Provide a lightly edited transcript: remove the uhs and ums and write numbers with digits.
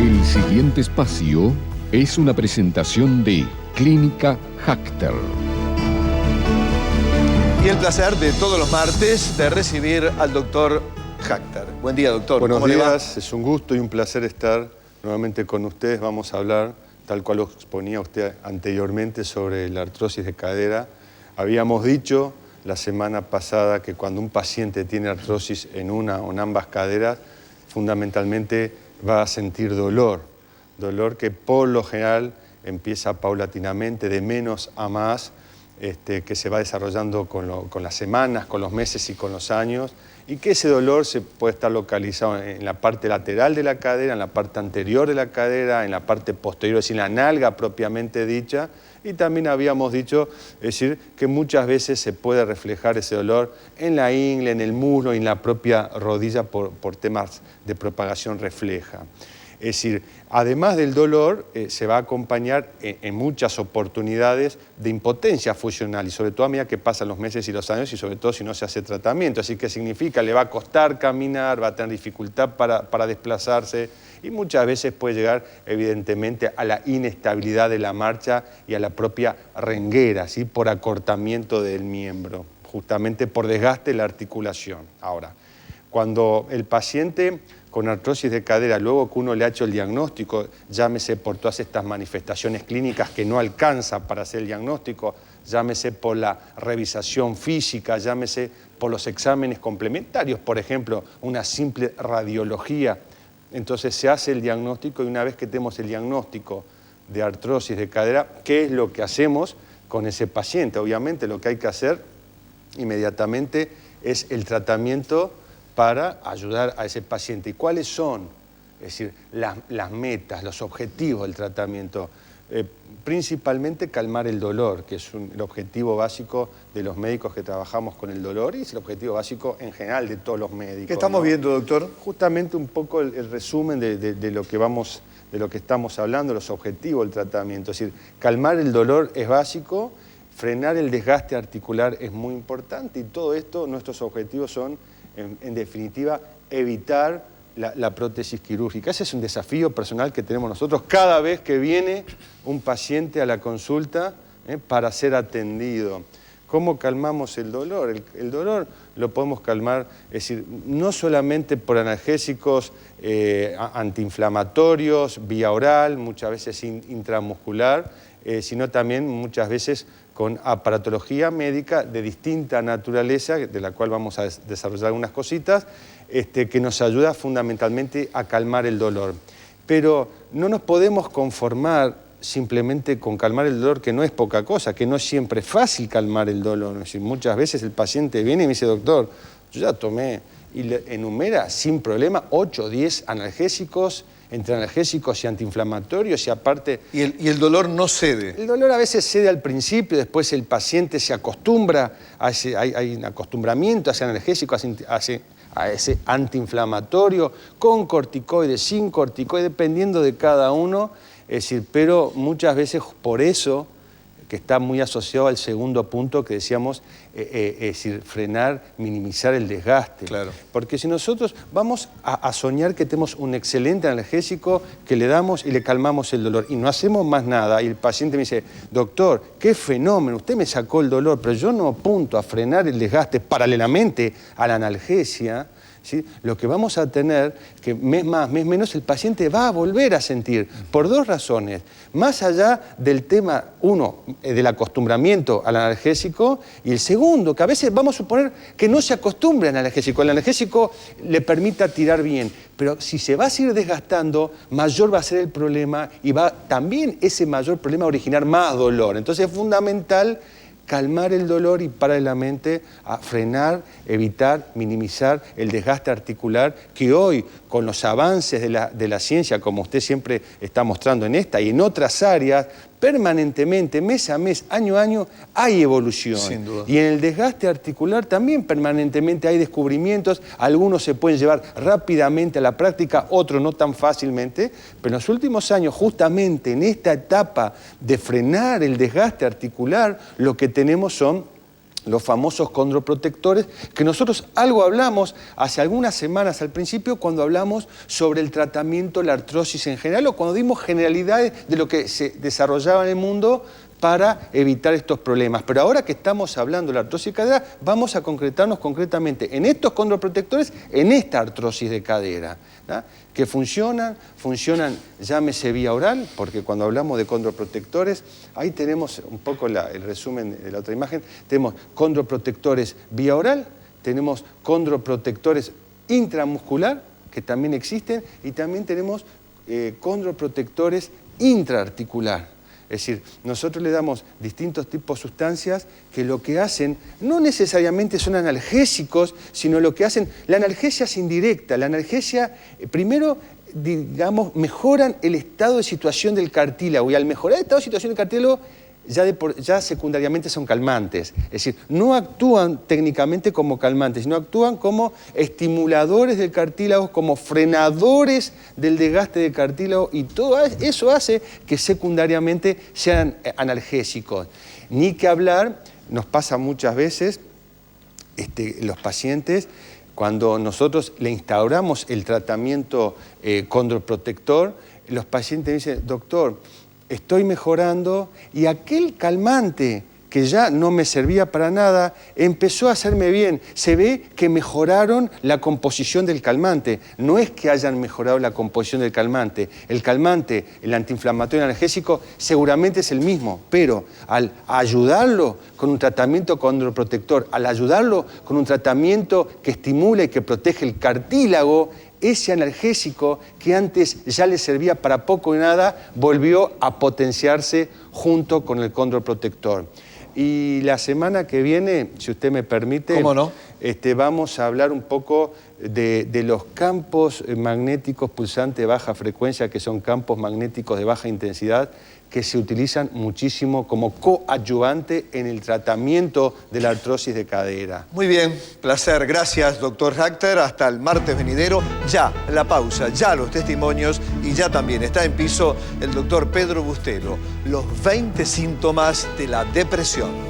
El siguiente espacio es una presentación de Clínica Hacter. Y el placer de todos los martes de recibir al doctor Hacter. Buen día, doctor. Buenos ¿Cómo le va? días, es un gusto y un placer estar nuevamente con ustedes. Vamos a hablar, tal cual lo exponía usted anteriormente, sobre la artrosis de cadera. Habíamos dicho la semana pasada que cuando un paciente tiene artrosis en una o en ambas caderas, fundamentalmente va a sentir dolor. Dolor que por lo general empieza paulatinamente, de menos a más, que se va desarrollando con las semanas, con los meses y con los años, y que ese dolor se puede estar localizado en la parte lateral de la cadera, en la parte anterior de la cadera, en la parte posterior, es decir, en la nalga propiamente dicha, y también habíamos dicho, es decir, que muchas veces se puede reflejar ese dolor en la ingle, en el muslo y en la propia rodilla por temas de propagación refleja. Es decir, además del dolor, se va a acompañar en muchas oportunidades de impotencia funcional, y sobre todo a medida que pasan los meses y los años, y sobre todo si no se hace tratamiento. Así que significa, le va a costar caminar, va a tener dificultad para desplazarse, y muchas veces puede llegar, evidentemente, a la inestabilidad de la marcha y a la propia renguera, ¿sí? Por acortamiento del miembro, justamente por desgaste de la articulación. Ahora, cuando el paciente con artrosis de cadera, luego que uno le ha hecho el diagnóstico, llámese por todas estas manifestaciones clínicas que no alcanza para hacer el diagnóstico, llámese por la revisación física, llámese por los exámenes complementarios, por ejemplo, una simple radiología. Entonces se hace el diagnóstico, y una vez que tenemos el diagnóstico de artrosis de cadera, ¿qué es lo que hacemos con ese paciente? Obviamente lo que hay que hacer inmediatamente es el tratamiento para ayudar a ese paciente. ¿Y cuáles son? Es decir, las metas, los objetivos del tratamiento. Principalmente calmar el dolor, que es el objetivo básico de los médicos que trabajamos con el dolor, y es el objetivo básico en general de todos los médicos. ¿Qué estamos viendo, doctor? Justamente un poco el resumen de lo que estamos hablando, los objetivos del tratamiento. Es decir, calmar el dolor es básico, frenar el desgaste articular es muy importante, y todo esto, nuestros objetivos son, en definitiva, evitar la prótesis quirúrgica. Ese es un desafío personal que tenemos nosotros cada vez que viene un paciente a la consulta para ser atendido. ¿Cómo calmamos el dolor? El dolor lo podemos calmar, es decir, no solamente por analgésicos antiinflamatorios, vía oral, muchas veces intramuscular, sino también muchas veces con aparatología médica de distinta naturaleza, de la cual vamos a desarrollar algunas cositas, que nos ayuda fundamentalmente a calmar el dolor. Pero no nos podemos conformar simplemente con calmar el dolor, que no es poca cosa, que no es siempre fácil calmar el dolor. Es decir, muchas veces el paciente viene y me dice, doctor, yo ya tomé, y le enumera sin problema 8 o 10 analgésicos, entre analgésicos y antiinflamatorios, y aparte... ¿Y el dolor no cede? El dolor a veces cede al principio, después el paciente se acostumbra, hay un acostumbramiento a ese analgésico, a ese antiinflamatorio, con corticoides, sin corticoides, dependiendo de cada uno. Es decir, pero muchas veces por eso, que está muy asociado al segundo punto que decíamos, es decir, frenar, minimizar el desgaste. Claro. Porque si nosotros vamos a soñar que tenemos un excelente analgésico que le damos y le calmamos el dolor, y no hacemos más nada, y el paciente me dice, doctor, qué fenómeno, usted me sacó el dolor, pero yo no apunto a frenar el desgaste paralelamente a la analgesia, ¿sí? Lo que vamos a tener, que mes más, mes menos, el paciente va a volver a sentir, por dos razones. Más allá del tema, uno, del acostumbramiento al analgésico, y el segundo, que a veces vamos a suponer que no se acostumbre al analgésico. El analgésico le permita tirar bien, pero si se va a seguir desgastando, mayor va a ser el problema, y va también ese mayor problema a originar más dolor. Entonces es fundamental calmar el dolor y paralelamente a frenar, evitar, minimizar el desgaste articular que hoy, con los avances de la ciencia, como usted siempre está mostrando en esta y en otras áreas, permanentemente, mes a mes, año a año, hay evolución. Sin duda. Y en el desgaste articular también permanentemente hay descubrimientos, algunos se pueden llevar rápidamente a la práctica, otros no tan fácilmente, pero en los últimos años, justamente en esta etapa de frenar el desgaste articular, lo que tenemos son los famosos condroprotectores, que nosotros algo hablamos hace algunas semanas al principio cuando hablamos sobre el tratamiento de la artrosis en general o cuando dimos generalidades de lo que se desarrollaba en el mundo para evitar estos problemas. Pero ahora que estamos hablando de la artrosis de cadera, vamos a concretarnos concretamente en estos condroprotectores, en esta artrosis de cadera, ¿no? Que funcionan, llámese vía oral, porque cuando hablamos de condroprotectores, ahí tenemos un poco el resumen de la otra imagen, tenemos condroprotectores vía oral, tenemos condroprotectores intramuscular, que también existen, y también tenemos condroprotectores intraarticular. Es decir, nosotros le damos distintos tipos de sustancias que lo que hacen no necesariamente son analgésicos, sino lo que hacen, la analgesia es indirecta, la analgesia primero, digamos, mejoran el estado de situación del cartílago y al mejorar el estado de situación del cartílago ya secundariamente son calmantes. Es decir, no actúan técnicamente como calmantes, sino actúan como estimuladores del cartílago, como frenadores del desgaste del cartílago y todo eso hace que secundariamente sean analgésicos. Ni que hablar, nos pasa muchas veces, los pacientes, cuando nosotros le instauramos el tratamiento condroprotector, los pacientes dicen, doctor, estoy mejorando y aquel calmante que ya no me servía para nada, empezó a hacerme bien. Se ve que mejoraron la composición del calmante. No es que hayan mejorado la composición del calmante. El calmante, el antiinflamatorio analgésico, seguramente es el mismo, pero al ayudarlo con un tratamiento condroprotector, al ayudarlo con un tratamiento que estimula y que protege el cartílago, ese analgésico que antes ya le servía para poco y nada, volvió a potenciarse junto con el condroprotector. Y la semana que viene, si usted me permite, ¿cómo no? Vamos a hablar un poco de los campos magnéticos pulsantes de baja frecuencia, que son campos magnéticos de baja intensidad, que se utilizan muchísimo como coadyuvante en el tratamiento de la artrosis de cadera. Muy bien, placer. Gracias, doctor Hackter. Hasta el martes venidero. Ya la pausa, ya los testimonios y ya también está en piso el doctor Pedro Bustelo. Los 20 síntomas de la depresión.